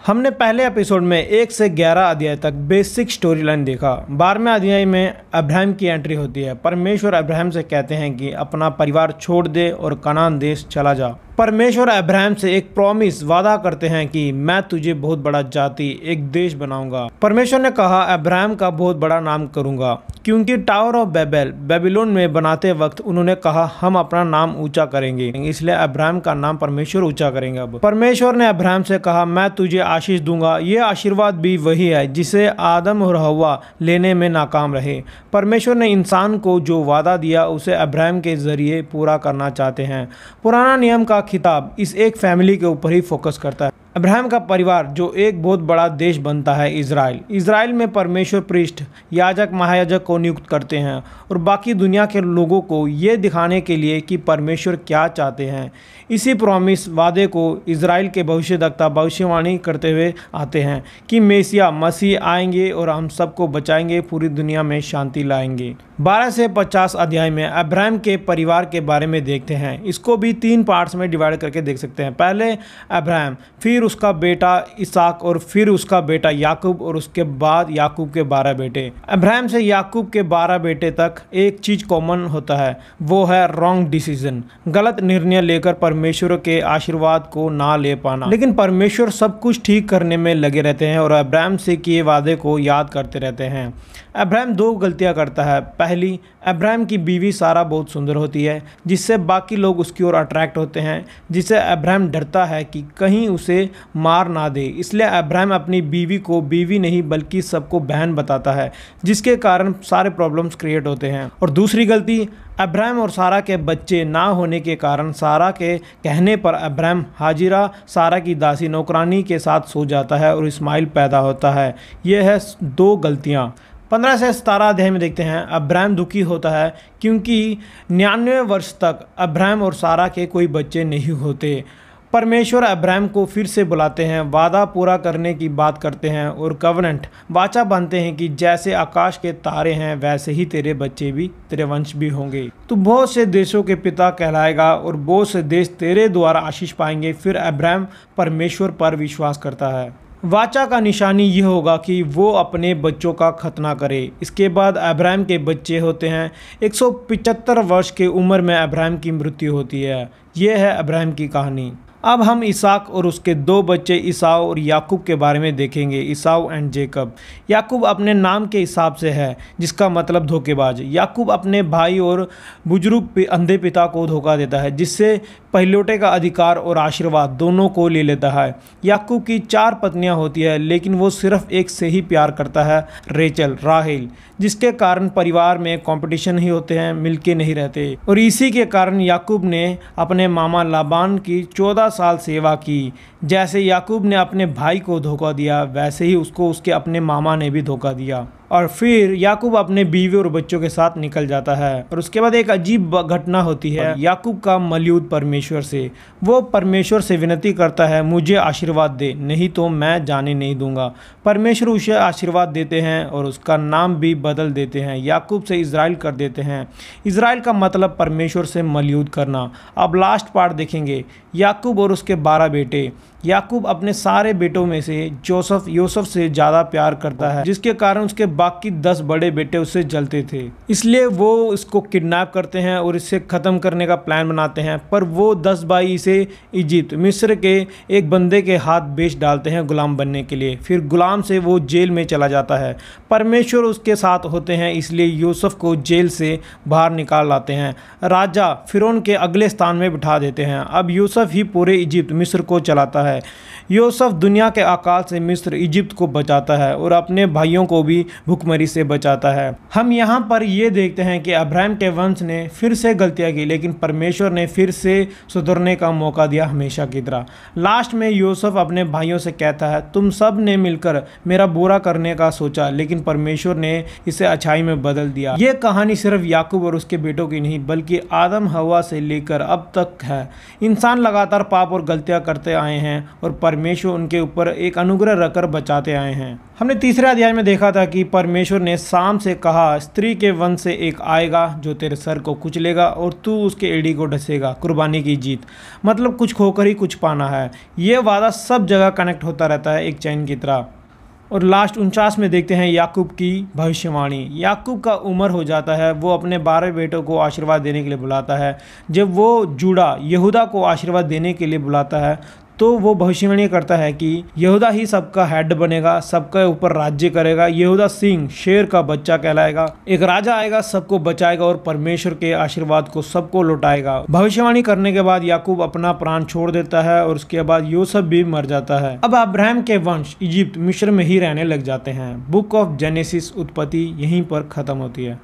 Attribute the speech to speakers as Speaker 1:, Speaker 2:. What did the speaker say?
Speaker 1: हमने पहले एपिसोड में 1 से 11 अध्याय तक बेसिक स्टोरी लाइन देखा। 12वें अध्याय में अब्राहम की एंट्री होती है। परमेश्वर अब्राहम से कहते हैं कि अपना परिवार छोड़ दे और कनान देश चला जा। परमेश्वर अब्राहम से एक प्रॉमिस वादा करते हैं कि मैं तुझे बहुत बड़ा जाति एक देश बनाऊंगा। परमेश्वर ने कहा अब्राहम का बहुत बड़ा नाम करूंगा, क्योंकि टावर ऑफ बेबेल बेबीलोन में बनाते वक्त उन्होंने कहा हम अपना नाम ऊंचा करेंगे, इसलिए अब्राहम का नाम परमेश्वर ऊंचा करेंगे। अब परमेश्वर ने अब्राहम से कहा मैं तुझे आशीष दूंगा। ये आशीर्वाद भी वही है जिसे आदम और हव्वा लेने में नाकाम रहे। परमेश्वर ने इंसान को जो वादा दिया उसे अब्राहम के जरिए पूरा करना चाहते हैं। पुराना नियम का खिताब इस एक फैमिली के ऊपर ही फोकस करता है। अब्राहम का परिवार जो एक बहुत बड़ा देश बनता है इज़राइल। इज़राइल में परमेश्वर पृष्ठ याजक महायाजक को नियुक्त करते हैं और बाकी दुनिया के लोगों को ये दिखाने के लिए कि परमेश्वर क्या चाहते हैं। इसी प्रॉमिस वादे को इज़राइल के भविष्यद्वक्ता भविष्यवाणी करते हुए आते हैं कि मेसिया मसीह आएंगे और हम सबको बचाएंगे, पूरी दुनिया में शांति लाएंगे। 12 से 50 अध्याय में अब्राहम के परिवार के बारे में देखते हैं। इसको भी 3 पार्ट्स में डिवाइड करके देख सकते हैं। पहले अब्राहम, फिर उसका बेटा इसहाक और फिर उसका बेटा याकूब और उसके बाद याकूब के 12 बेटे। अब्राहम से याकूब के 12 बेटे तक एक चीज कॉमन होता है, वो है रॉन्ग डिसीजन, गलत निर्णय लेकर परमेश्वर के आशीर्वाद को ना ले पाना। लेकिन परमेश्वर सब कुछ ठीक करने में लगे रहते हैं और अब्राहम से किए वादे को याद करते रहते हैं। अब्राहम 2 गलतियां करता है। पहली, अब्राहम की बीवी सारा बहुत सुंदर होती है जिससे बाकी लोग उसकी ओर अट्रैक्ट होते हैं, जिससे अब्राहम डरता है कि कहीं उसे मार ना दे। इसलिए अब्राहम अपनी बीवी को बीवी नहीं बल्कि सबको बहन बताता है, जिसके कारण सारे प्रॉब्लम्स क्रिएट होते हैं। और दूसरी गलती, अब्राहम और सारा के बच्चे ना होने के कारण सारा के कहने पर अब्राहम हाजिरा सारा की दासी नौकरानी के साथ सो जाता है और इस्माइल पैदा होता है। यह है 2 गलतियाँ। 15 से 17 अध्याय में देखते हैं अब्राहम दुखी होता है क्योंकि 99 वर्ष तक अब्राहम और सारा के कोई बच्चे नहीं होते। परमेश्वर अब्राहम को फिर से बुलाते हैं, वादा पूरा करने की बात करते हैं और कवनेंट वाचा बांधते हैं कि जैसे आकाश के तारे हैं वैसे ही तेरे बच्चे भी, तेरे वंश भी होंगे। तू बहुत से देशों के पिता कहलाएगा और बहुत से देश तेरे द्वारा आशीष पाएंगे। फिर अब्राहम परमेश्वर पर विश्वास करता है। वाचा का निशानी यह होगा कि वो अपने बच्चों का खतना करे। इसके बाद अब्राहम के बच्चे होते हैं। 175 वर्ष की उम्र में अब्राहम की मृत्यु होती है। यह है अब्राहम की कहानी। अब हम इसहाक और उसके 2 बच्चे ईसाऊ और याकूब के बारे में देखेंगे। ईसाऊ एंड जेकब। याकूब अपने नाम के हिसाब से है, जिसका मतलब धोखेबाज। याकूब अपने भाई और बुजुर्ग अंधे पिता को धोखा देता है, जिससे पहिलौठे का अधिकार और आशीर्वाद दोनों को ले लेता है। याकूब की 4 पत्नियां होती है, लेकिन वो सिर्फ एक से ही प्यार करता है, रेचल, राहेल, जिसके कारण परिवार में कंपटीशन ही होते हैं, मिलके नहीं रहते। और इसी के कारण याकूब ने अपने मामा लाबान की 14 साल सेवा की। जैसे याकूब ने अपने भाई को धोखा दिया, वैसे ही उसको उसके अपने मामा ने भी धोखा दिया। और फिर याकूब अपने बीवी और बच्चों के साथ निकल जाता है। और उसके बाद एक अजीब घटना होती है याकूब का मलयूद परमेश्वर से। वो परमेश्वर से विनती करता है मुझे आशीर्वाद दे, नहीं तो मैं जाने नहीं दूंगा। परमेश्वर उसे आशीर्वाद देते हैं और उसका नाम भी बदल देते हैं, याकूब से इज़राइल कर देते हैं। इज़राइल का मतलब परमेश्वर से मलयूद करना। अब लास्ट पार्ट देखेंगे, याकूब और उसके 12 बेटे। याकूब अपने सारे बेटों में से यूसुफ से ज़्यादा प्यार करता है, जिसके कारण उसके बाकी 10 बड़े बेटे उससे जलते थे। इसलिए वो इसको किडनैप करते हैं और इसे ख़त्म करने का प्लान बनाते हैं। पर वो 10 भाई इसे इजिप्ट मिस्र के एक बंदे के हाथ बेच डालते हैं गुलाम बनने के लिए। फिर गुलाम से वो जेल में चला जाता है। परमेश्वर उसके साथ होते हैं, इसलिए यूसुफ को जेल से बाहर निकाल लाते हैं। राजा फिरौन के अगले स्थान में बिठा देते हैं। अब यूसुफ ही पूरे इजिप्ट मिस्र को चलाता है। यूसुफ दुनिया के अकाल से मिस्र इजिप्ट को बचाता है और अपने भाइयों को भी भुखमरी से बचाता है। हम यहाँ पर ये देखते हैं कि अब्राहम के वंश ने फिर से गलतियाँ की, लेकिन परमेश्वर ने फिर से सुधरने का मौका दिया हमेशा की तरह। लास्ट में यूसुफ अपने भाइयों से कहता है तुम सब ने मिलकर मेरा बुरा करने का सोचा, लेकिन परमेश्वर ने इसे अच्छाई में बदल दिया। ये कहानी सिर्फ याकूब और उसके बेटों की नहीं बल्कि आदम हवा से लेकर अब तक है। इंसान लगातार पाप और गलतियाँ करते आए हैं और परमेश्वर उनके ऊपर एक अनुग्रह रखकर बचाते आए हैं। हमने तीसरे अध्याय में देखा था कि परमेश्वर ने शाम से कहा, स्त्री के वंश से एक आएगा जो तेरे सर को कुचलेगा और तू उसके एड़ी को डसेगा। कुर्बानी की जीत, मतलब कुछ खोकर ही कुछ पाना है। ये वादा सब जगह कनेक्ट होता रहता है एक चैन की तरह। और लास्ट 49 में देखते हैं याकूब की भविष्यवाणी। याकूब का उम्र हो जाता है, वो अपने 12 बेटों को आशीर्वाद देने के लिए बुलाता है। जब वो जूड़ा यहूदा को आशीर्वाद देने के लिए बुलाता है तो वो भविष्यवाणी करता है कि यहूदा ही सबका हेड बनेगा, सबके ऊपर राज्य करेगा। यहूदा सिंह, शेर का बच्चा कहलाएगा। एक राजा आएगा, सबको बचाएगा और परमेश्वर के आशीर्वाद को सबको लौटाएगा। भविष्यवाणी करने के बाद याकूब अपना प्राण छोड़ देता है और उसके बाद यूसुफ भी मर जाता है। अब अब्राहम के वंश इजिप्ट, मिस्र में ही रहने लग जाते हैं। बुक ऑफ जेनेसिस, उत्पत्ति यहीं पर खत्म होती है।